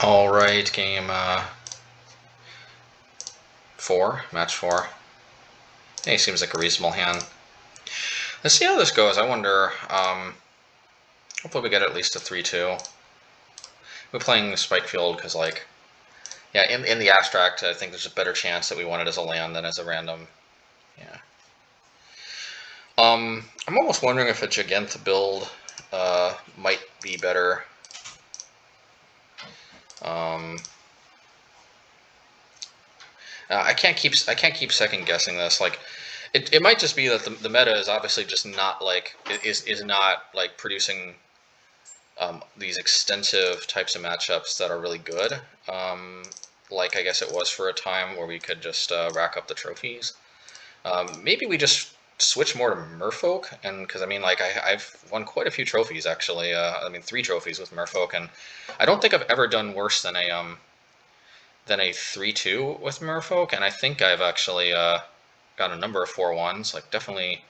All right, game 4, match 4. Hey, seems like a reasonable hand. Let's see how this goes. I wonder. Hopefully we get at least a 3-2. We're playing Spikefield because, like, yeah, in the abstract, I think there's a better chance that we want it as a land than as a random. Yeah. I'm almost wondering if a Giganta build might be better. I can't keep second guessing this. Like, it might just be that the meta is obviously just not like is not like producing these extensive types of matchups that are really good. Like I guess it was for a time where we could just rack up the trophies. Maybe we just switch more to Merfolk, and because I mean, like I've won quite a few trophies actually. I mean, 3 trophies with Merfolk, and I don't think I've ever done worse than a 3-2 with Merfolk, and I think I've actually got a number of 4-1s. Like definitely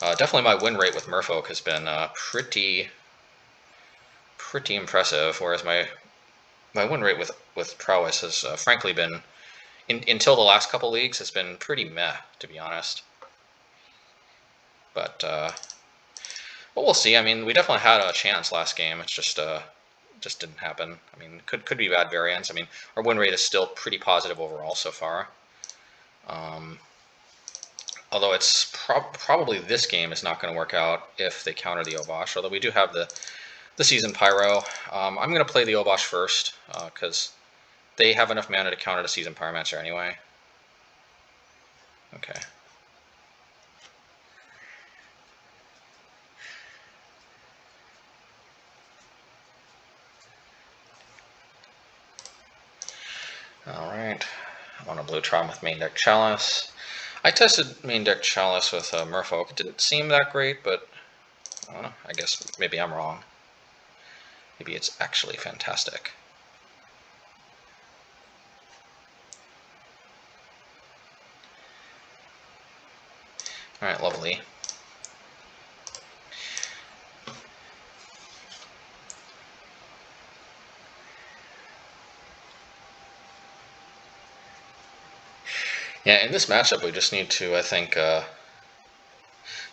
my win rate with Merfolk has been pretty impressive, whereas my win rate with Prowess has frankly been, until the last couple leagues, has been pretty meh, to be honest. But we'll see. I mean, we definitely had a chance last game. It's just didn't happen. I mean, could be bad variance. I mean, our win rate is still pretty positive overall so far. Although it's probably this game is not going to work out if they counter the Obosh. Although we do have the Seasoned Pyro. I'm going to play the Obosh first because they have enough mana to counter the Seasoned Pyromancer anyway. Okay. Alright. I'm on a blue Tron with main deck Chalice. I tested main deck Chalice with Merfolk. It didn't seem that great, but I don't know. I guess maybe I'm wrong. Maybe it's actually fantastic. Alright, lovely. Yeah, in this matchup, we just need to, I think,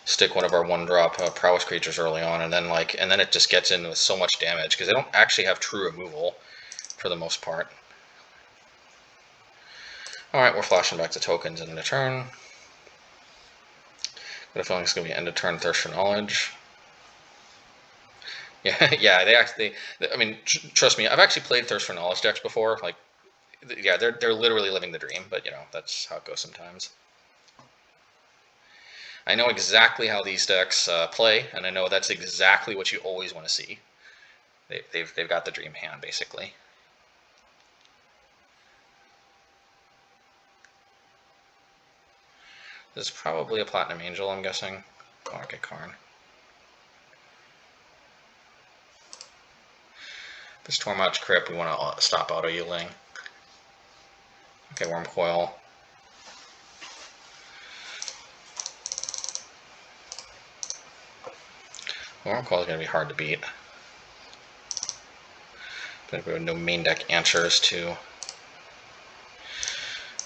stick one of our 1-drop Prowess creatures early on, and then it just gets in with so much damage because they don't actually have true removal for the most part. All right, we're flashing back to tokens in the turn. Got a feeling it's gonna be end of turn Thirst for Knowledge. Yeah, yeah, they actually. I mean, trust me, I've actually played Thirst for Knowledge decks before. Like, yeah, they're literally living the dream, but you know that's how it goes sometimes. I know exactly how these decks play, and I know that's exactly what you always want to see. They've got the dream hand basically. This is probably a Platinum Angel, I'm guessing. Oh, okay, Karn. This Tormach Crypt, we want to stop auto-yielding. Okay, Worm Coil. Worm Coil is going to be hard to beat. But we have no main deck answers to.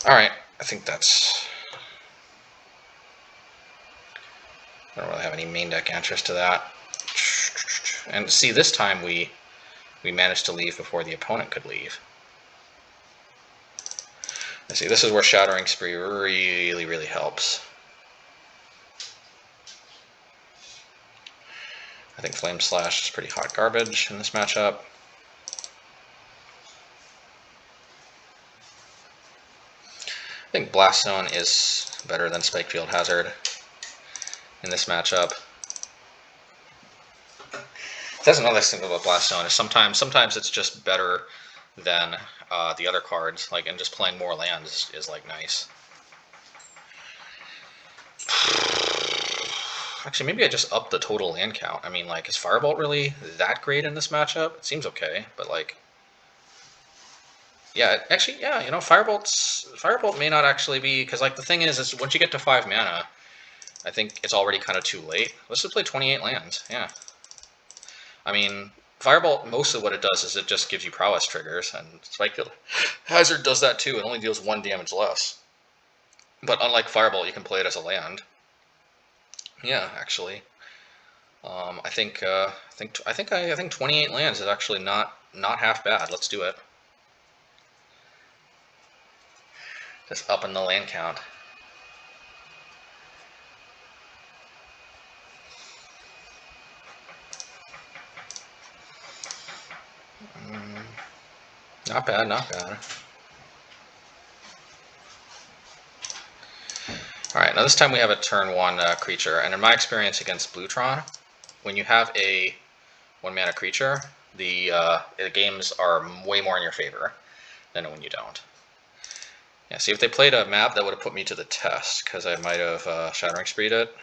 Alright, I think that's. I don't really have any main deck answers to that. And see, this time we managed to leave before the opponent could leave. I see, this is where Shattering Spree really helps. I think Flame Slash is pretty hot garbage in this matchup. I think Blast Zone is better than Spikefield Hazzard in this matchup. That's another thing about Blast Zone is sometimes it's just better than the other cards. Like, and just playing more lands is like nice. Actually, maybe I just upped the total land count. I mean, like, is Firebolt really that great in this matchup? It seems okay, but like, yeah, actually, yeah, you know, Firebolt may not actually be, because like the thing is once you get to 5 mana, I think it's already kind of too late. Let's just play 28 lands. Yeah. I mean, Firebolt, mostly what it does is it just gives you Prowess triggers, and Spikefield Hazzard does that too. It only deals 1 damage less. But unlike Firebolt, you can play it as a land. Yeah, actually, I think 28 lands is actually not half bad. Let's do it. Just upping the land count. Not bad, not bad. Alright, now this time we have a turn 1 creature, and in my experience against blue Tron, when you have a 1-mana creature, the games are way more in your favor than when you don't. Yeah, see, if they played a map, that would have put me to the test, because I might have Shattering Spreed it,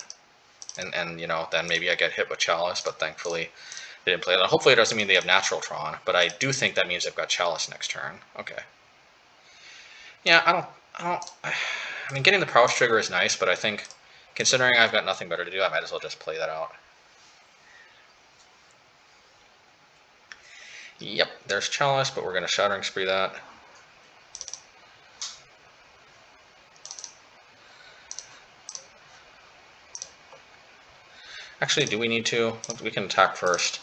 and you know, then maybe I get hit with Chalice, but thankfully they didn't play it. Hopefully it doesn't mean they have natural Tron, but I do think that means they've got Chalice next turn. Okay. Yeah, I mean, getting the Prowess trigger is nice, but I think, considering I've got nothing better to do, I might as well just play that out. Yep, there's Chalice, but we're going to Shattering Spree that. Actually, do we need to? We can attack first.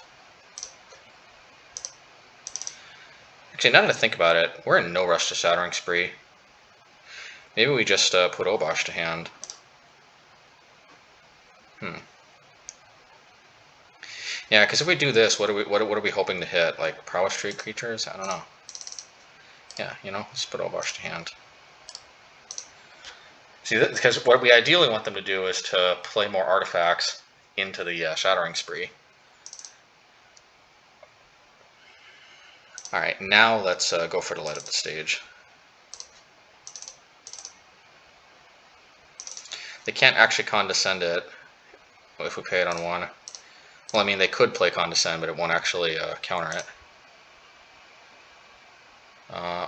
Actually, now that I think about it, we're in no rush to Shattering Spree. Maybe we just put Obosh to hand. Yeah, because if we do this, what are we hoping to hit? Like Prowess tree creatures? I don't know. Yeah, you know, let's put Obosh to hand. See, because what we ideally want them to do is to play more artifacts into the Shattering Spree. Alright, now let's go for the light of the stage. They can't actually condescend it if we pay it on 1. Well, I mean, they could play condescend, but it won't actually counter it.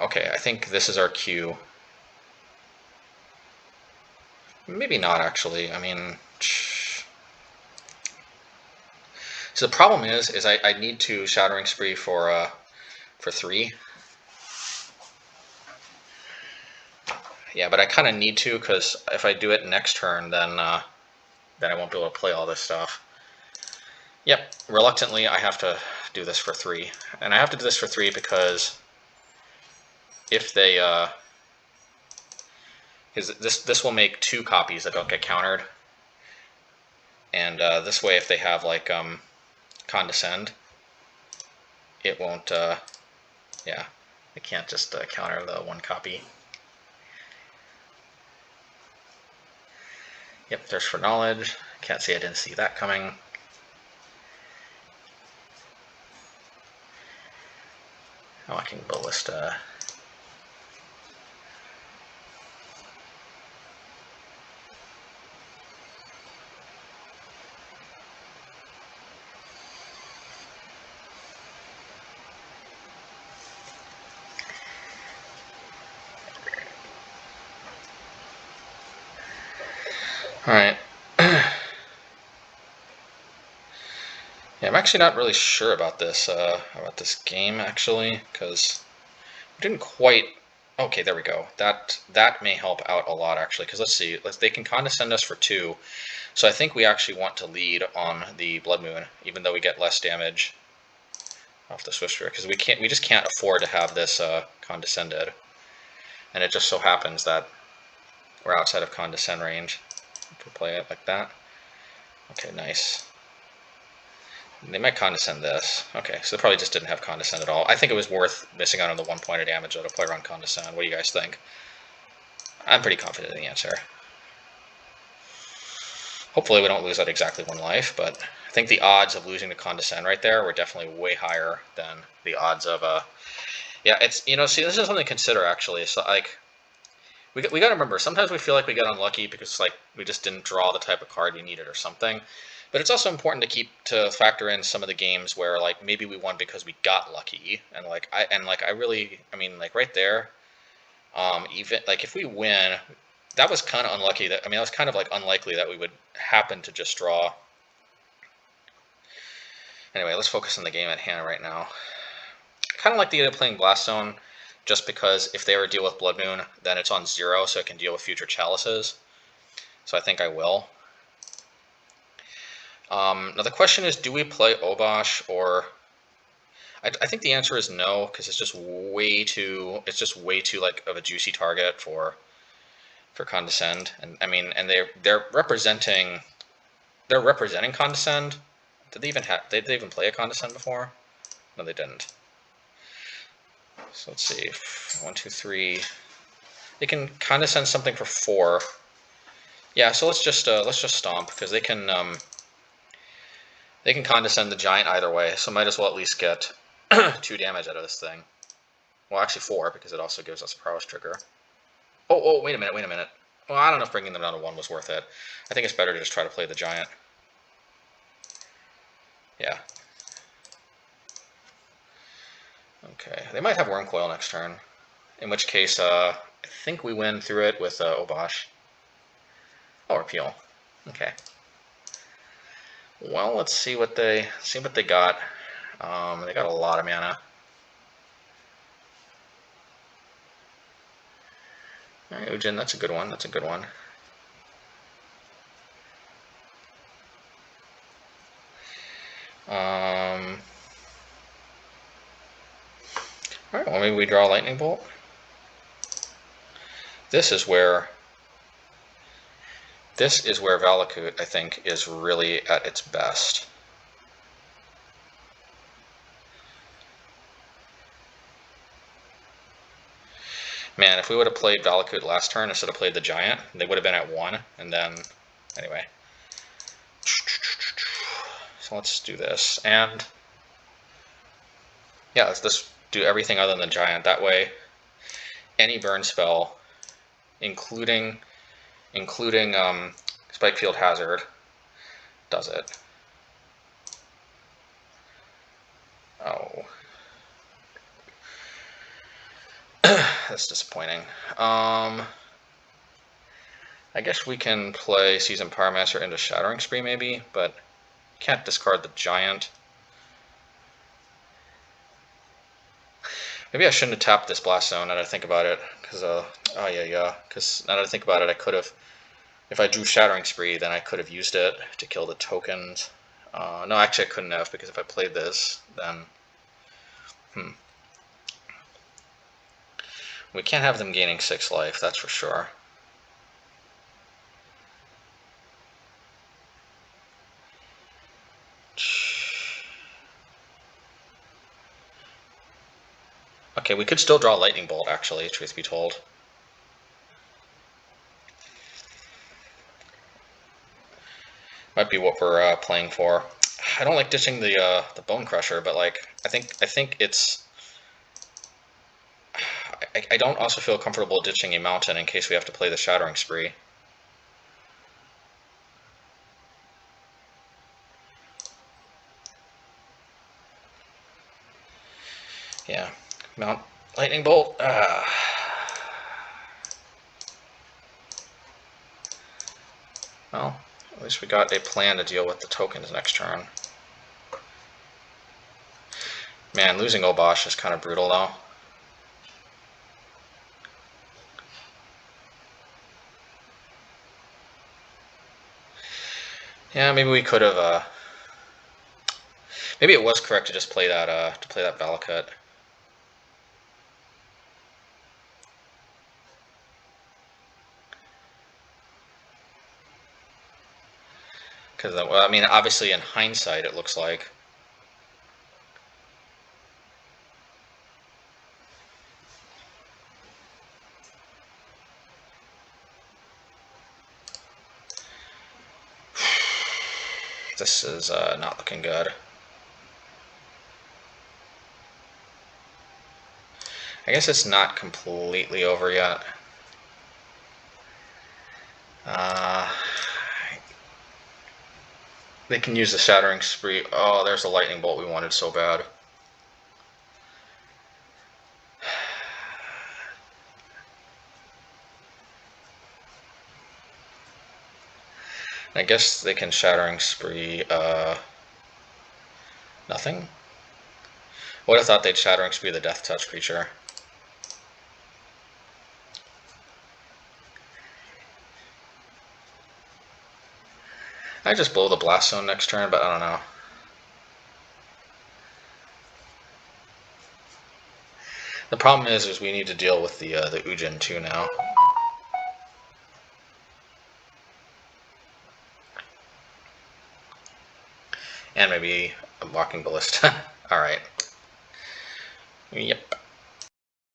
Okay, I think this is our cue. Maybe not, actually. I mean... So the problem is I need to Shattering Spree for 3. Yeah, but I kind of need to, because if I do it next turn, then I won't be able to play all this stuff. Yep, reluctantly I have to do this for 3. And I have to do this for 3 because if they... because this will make 2 copies that don't get countered. And this way, if they have, like, condescend, it won't... yeah, they can't just counter the 1 copy. Yep, there's for knowledge. Can't say I didn't see that coming. Oh, I can Ballista. Alright. Yeah, I'm actually not really sure about this game, actually, because we didn't quite... Okay, there we go. That may help out a lot, actually, because let's see. They can condescend us for 2, so I think we actually want to lead on the Blood Moon, even though we get less damage off the Swiftspear, because we just can't afford to have this condescended, and it just so happens that we're outside of condescend range if we play it like that. Okay, nice. They might condescend this. Okay, so they probably just didn't have condescend at all. I think it was worth missing out on the 1 point of damage though to play around condescend. What do you guys think? I'm pretty confident in the answer. Hopefully we don't lose at exactly 1 life, but I think the odds of losing to condescend right there were definitely way higher than the odds of yeah, it's, you know, see, this is something to consider actually. So like we got to remember, sometimes we feel like we get unlucky because like we just didn't draw the type of card we needed or something. But it's also important to factor in some of the games where like maybe we won because we got lucky, and I mean, like right there, even like if we win, that was kind of unlucky. That was kind of like unlikely that we would happen to just draw. Anyway, let's focus on the game at hand right now. I kind of like the idea of playing Blast Zone, just because if they ever deal with Blood Moon, then it's on 0, so it can deal with future Chalices. So I think I will. Now the question is, do we play Obosh or... I think the answer is no, because it's just way too like of a juicy target for Condescend. And I mean, and they're representing Condescend. Did they even play a Condescend before? No, they didn't. So let's see, 1, 2, 3. They can Condescend something for 4. Yeah, so let's just stomp, because they can Condescend the Giant either way. So might as well at least get 2 damage out of this thing. Well, actually 4, because it also gives us a Prowess trigger. Oh, wait a minute. Well, I don't know if bringing them down to 1 was worth it. I think it's better to just try to play the Giant. Yeah. Okay, they might have Wormcoil next turn. In which case, I think we win through it with Obosh. Oh, Repeal. Okay. Well, let's see what they got. They got a lot of mana. All right, Ujin, that's a good one. All right, well, maybe we draw a Lightning Bolt. This is where Valakut, I think, is really at its best. Man, if we would have played Valakut last turn instead of played the Giant, they would have been at 1, and then, anyway. So let's do this, and yeah, let's do everything other than Giant. That way, any burn spell, including Spikefield Hazzard, does it. Oh. That's disappointing. I guess we can play Seasoned Pyromancer into Shattering Spree maybe, but can't discard the Giant. Maybe I shouldn't have tapped this Blast Zone now that I think about it, because because now that I think about it, I could have, if I drew Shattering Spree, then I could have used it to kill the tokens. No, actually I couldn't have, because if I played this, then we can't have them gaining 6 life, that's for sure. Okay, we could still draw Lightning Bolt, actually, truth be told. Might be what we're playing for. I don't like ditching the Bonecrusher, but like I think it's. I don't also feel comfortable ditching a mountain in case we have to play the Shattering Spree. Yeah, Mount Lightning Bolt. Well, at least we got a plan to deal with the tokens next turn. Man, losing Obosh is kind of brutal though. Yeah, maybe we could have. Maybe it was correct to just play that Valakut. Because well, I mean, obviously in hindsight, it looks like. This is not looking good. I guess it's not completely over yet. They can use the Shattering Spree. Oh, there's the Lightning Bolt we wanted so bad. I guess they can Shattering Spree. Nothing? I would have thought they'd Shattering Spree the Death Touch creature. I just blow the Blast Zone next turn, but I don't know. The problem is we need to deal with the Ujin too now. And maybe a Walking Ballista. Alright. Yep.